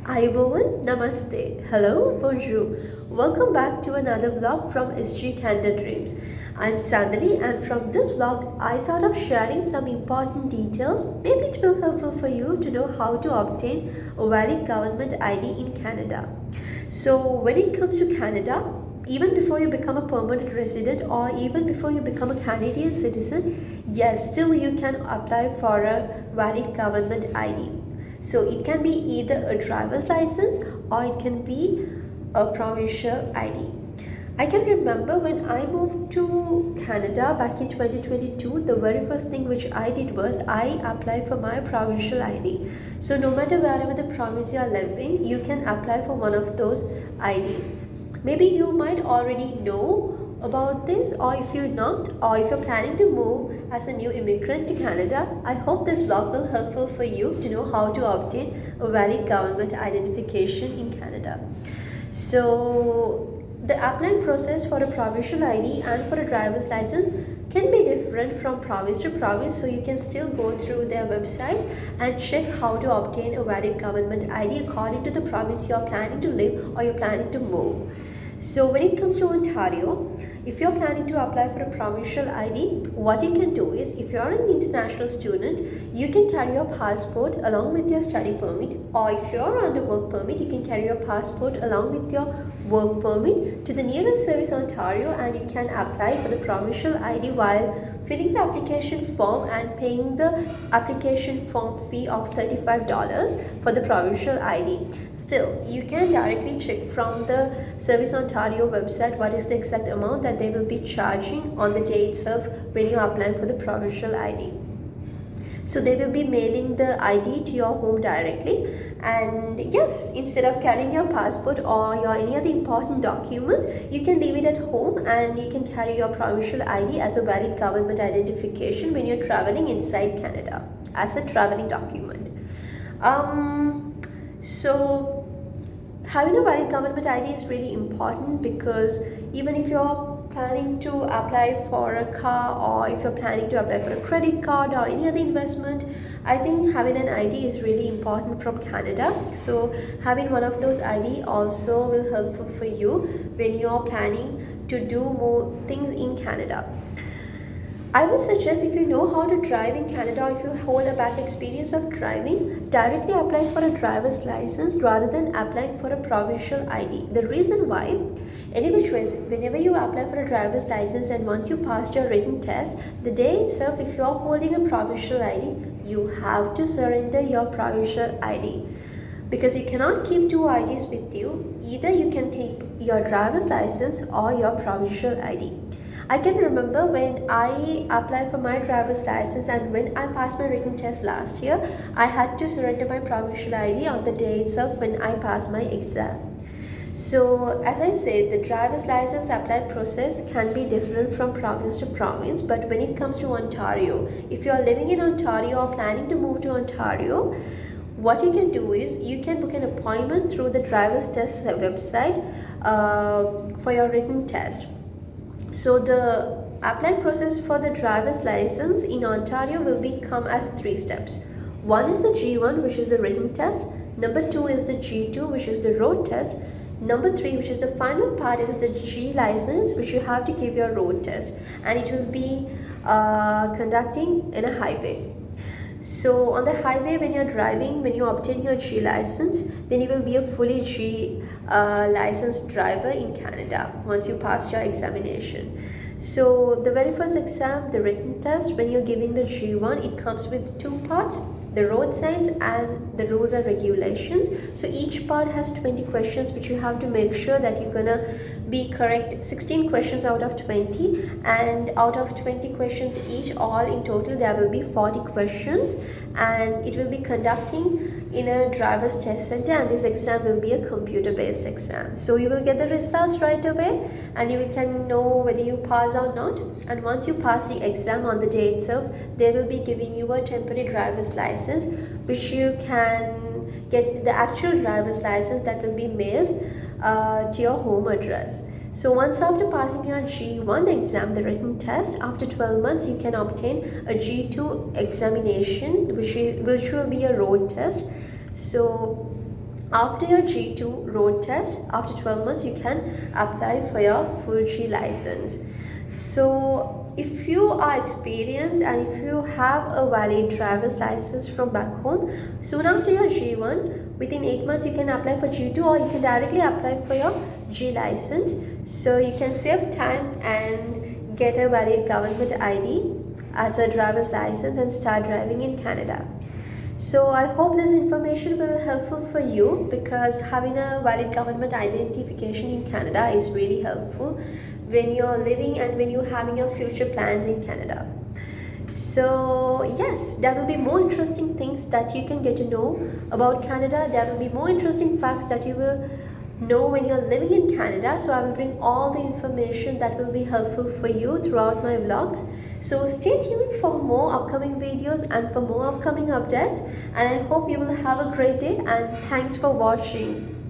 Aibovan, Namaste, hello, bonjour. Welcome back to another vlog from SG Canada Dreams. I'm Sandali, and from this vlog, I thought of sharing some important details. Maybe it will be helpful for you to know how to obtain a valid government ID in Canada. So when it comes to Canada, even before you become a permanent resident or even before you become a Canadian citizen, yes, still you can apply for a valid government ID. So it can be either a driver's license or it can be a provincial ID. I can remember when I moved to Canada back in 2022, the very first thing which I did was I applied for my provincial ID. So no matter wherever the province you are living, you can apply for one of those IDs. Maybe you might already know about this, or if you're not, or if you're planning to move as a new immigrant to Canada, I hope this vlog will be helpful for you to know how to obtain a valid government identification in Canada. So the applying process for a provincial ID and for a driver's license can be different from province to province, so you can still go through their websites and check how to obtain a valid government ID according to the province you're planning to live or you're planning to move. So when it comes to Ontario, if you're planning to apply for a provincial ID, what you can do is, if you're an international student, you can carry your passport along with your study permit, or if you're under work permit, you can carry your passport along with your work permit to the nearest service Ontario, and you can apply for the provincial ID while filling the application form and paying the application form fee of $35 for the provincial ID. Still, you can directly check from the Service Ontario website what is the exact amount that they will be charging on the day itself when you are applying for the provincial ID. So they will be mailing the ID to your home directly, and yes, instead of carrying your passport or your any other important documents, you can leave it at home and you can carry your provincial ID as a valid government identification when you're traveling inside Canada as a traveling document. So having a valid government ID is really important, because even if you're planning to apply for a car, or if you're planning to apply for a credit card or any other investment, I think having an ID is really important from Canada. So having one of those ID also will helpful for you when you're planning to do more things in Canada. I would suggest, if you know how to drive in Canada, or if you hold a back experience of driving, directly apply for a driver's license rather than applying for a provincial ID. The reason why, any which ways, whenever you apply for a driver's license and once you passed your written test, the day itself, if you're holding a provincial ID, you have to surrender your provincial ID. Because you cannot keep two IDs with you. Either you can keep your driver's license or your provincial ID. I can remember when I applied for my driver's license and when I passed my written test last year, I had to surrender my provincial ID on the day itself when I passed my exam. So as I said, the driver's license apply process can be different from province to province, but when it comes to Ontario, if you are living in Ontario or planning to move to Ontario, what you can do is you can book an appointment through the driver's test website for your written test. So the applying process for the driver's license in Ontario will become as 3 steps. One is the G1, which is the written test. Number 2 is the G2, which is the road test. Number 3, which is the final part, is the G license, which you have to give your road test, and it will be conducting in a highway. So on the highway, when you're driving, when you obtain your G license, then you will be a fully G licensed driver in Canada once you pass your examination. So the very first exam, the written test, when you're giving the G1, it comes with 2 parts: the road signs and the rules and regulations. So each part has 20 questions which you have to make sure that you're gonna be correct 16 questions out of 20, and out of 20 questions each, all in total there will be 40 questions, and it will be conducting in a driver's test center, and this exam will be a computer based exam. So you will get the results right away and you can know whether you pass or not, and once you pass the exam on the day itself, they will be giving you a temporary driver's license, which you can get the actual driver's license that will be mailed to your home address. So once after passing your G1 exam, the written test, after 12 months you can obtain a G2 examination, which will be a road test. So After your G2 road test, after 12 months, you can apply for your full G license. So if you are experienced and if you have a valid driver's license from back home, soon after your G1, within 8 months, you can apply for G2, or you can directly apply for your G license. So you can save time and get a valid government ID as a driver's license and start driving in Canada. So I hope this information will be helpful for you, because having a valid government identification in Canada is really helpful when you're living and when you're having your future plans in Canada. So yes, there will be more interesting things that you can get to know about Canada. There will be more interesting facts that you will know when you're living in Canada. So I will bring all the information that will be helpful for you throughout my vlogs. So stay tuned for more upcoming videos and for more upcoming updates. And I hope you will have a great day, and thanks for watching.